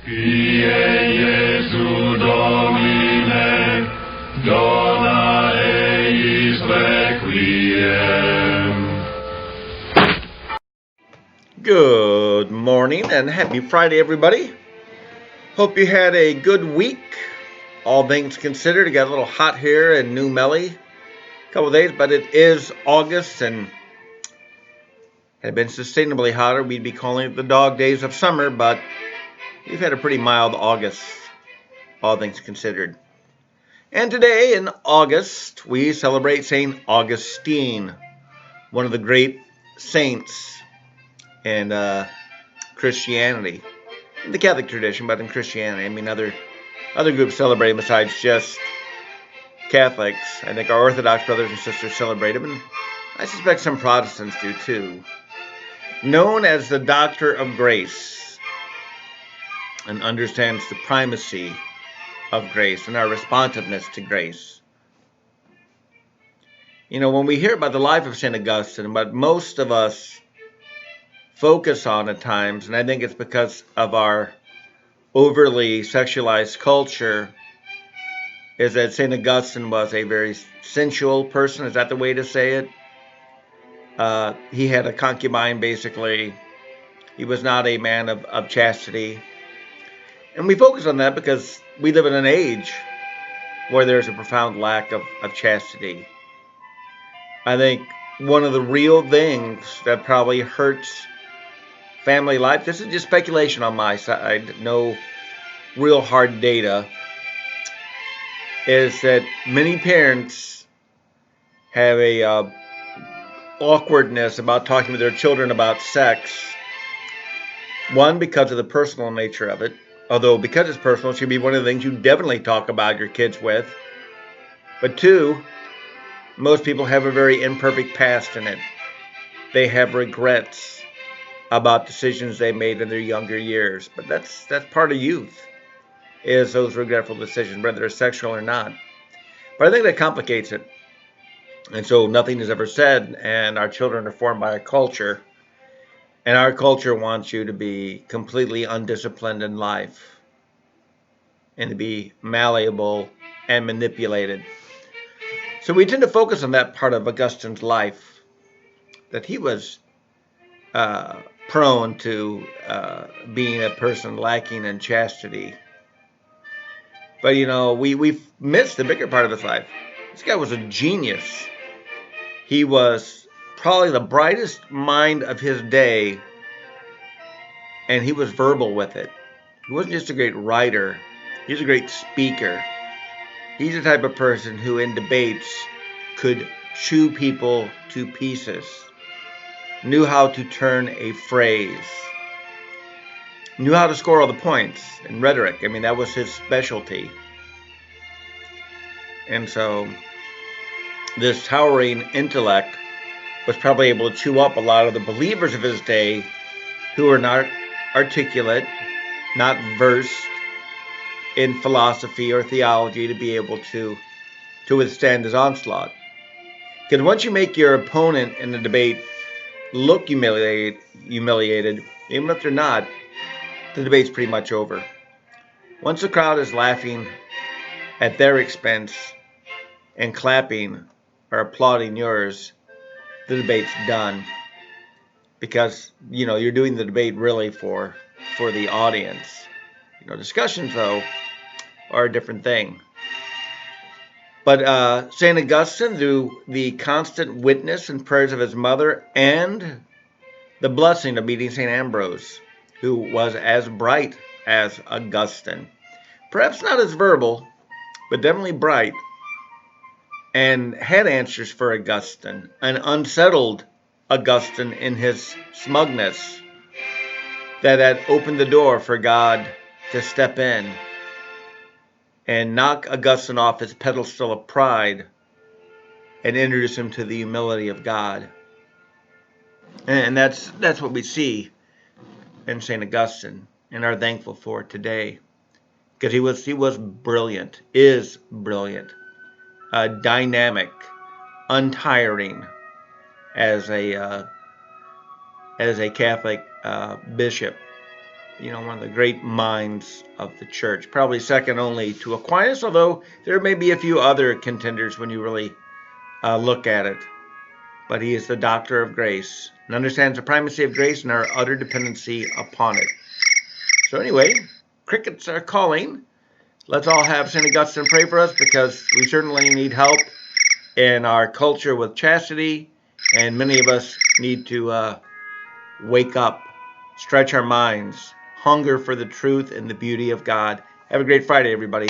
Kyrie Jesu Domine, dona eis requiem. Good morning and happy Friday, everybody. Hope you had a good week. All things considered, it got a little hot here in New Melly a couple of days, but it is August and had it been sustainably hotter, we'd be calling it the dog days of summer, but we've had a pretty mild August, all things considered. And today in August, we celebrate St. Augustine, one of the great saints in Christianity. In the Catholic tradition, but in Christianity, I mean, other groups celebrate him besides just Catholics. I think our Orthodox brothers and sisters celebrate him, and I suspect some Protestants do too. Known as the Doctor of Grace, and understands the primacy of grace and our responsiveness to grace. You know, when we hear about the life of St. Augustine, what most of us focus on at times, and I think it's because of our overly sexualized culture, is that St. Augustine was a very sensual person. Is that the way to say it? He had a concubine, basically. He was not a man of chastity. And we focus on that because we live in an age where there's a profound lack of chastity. I think one of the real things that probably hurts family life, this is just speculation on my side, no real hard data, is that many parents have a awkwardness about talking to their children about sex. One, because of the personal nature of it, although because it's personal, it should be one of the things you definitely talk about your kids with. But two, most people have a very imperfect past in it. They have regrets about decisions they made in their younger years. But that's part of youth, is those regretful decisions, whether they're sexual or not. But I think that complicates it. And so nothing is ever said, and our children are formed by a culture. And our culture wants you to be completely undisciplined in life and to be malleable and manipulated. So we tend to focus on that part of Augustine's life, that he was prone to being a person lacking in chastity. But, you know, we've missed the bigger part of his life. This guy was a genius. He was probably the brightest mind of his day, and he was verbal with it. He wasn't just a great writer. He was a great speaker. He's the type of person who in debates could chew people to pieces, knew how to turn a phrase, knew how to score all the points in rhetoric. I mean, that was his specialty. And so this towering intellect was probably able to chew up a lot of the believers of his day who were not articulate, not versed in philosophy or theology, to be able to withstand his onslaught. Because once you make your opponent in the debate look humiliated, even if they're not, the debate's pretty much over. Once the crowd is laughing at their expense and clapping or applauding yours, the debate's done. Because, you know, you're doing the debate really for the audience. You know, discussions, though, are a different thing. But St. Augustine, through the constant witness and prayers of his mother and the blessing of meeting St. Ambrose, who was as bright as Augustine, perhaps not as verbal, but definitely bright, and had answers for Augustine, an unsettled Augustine in his smugness, that had opened the door for God to step in and knock Augustine off his pedestal of pride and introduce him to the humility of God. And that's what we see in St. Augustine and are thankful for today. Because he was brilliant, is brilliant, dynamic, untiring as a Catholic bishop. one of the great minds of the church, probably second only to Aquinas, although there may be a few other contenders when you really look at it. But he is the doctor of grace and understands the primacy of grace and our utter dependency upon it. So anyway, crickets are calling. Let's all have St. Augustine pray for us, because we certainly need help in our culture with chastity, and many of us need to wake up, stretch our minds, hunger for the truth and the beauty of God. Have a great Friday, everybody.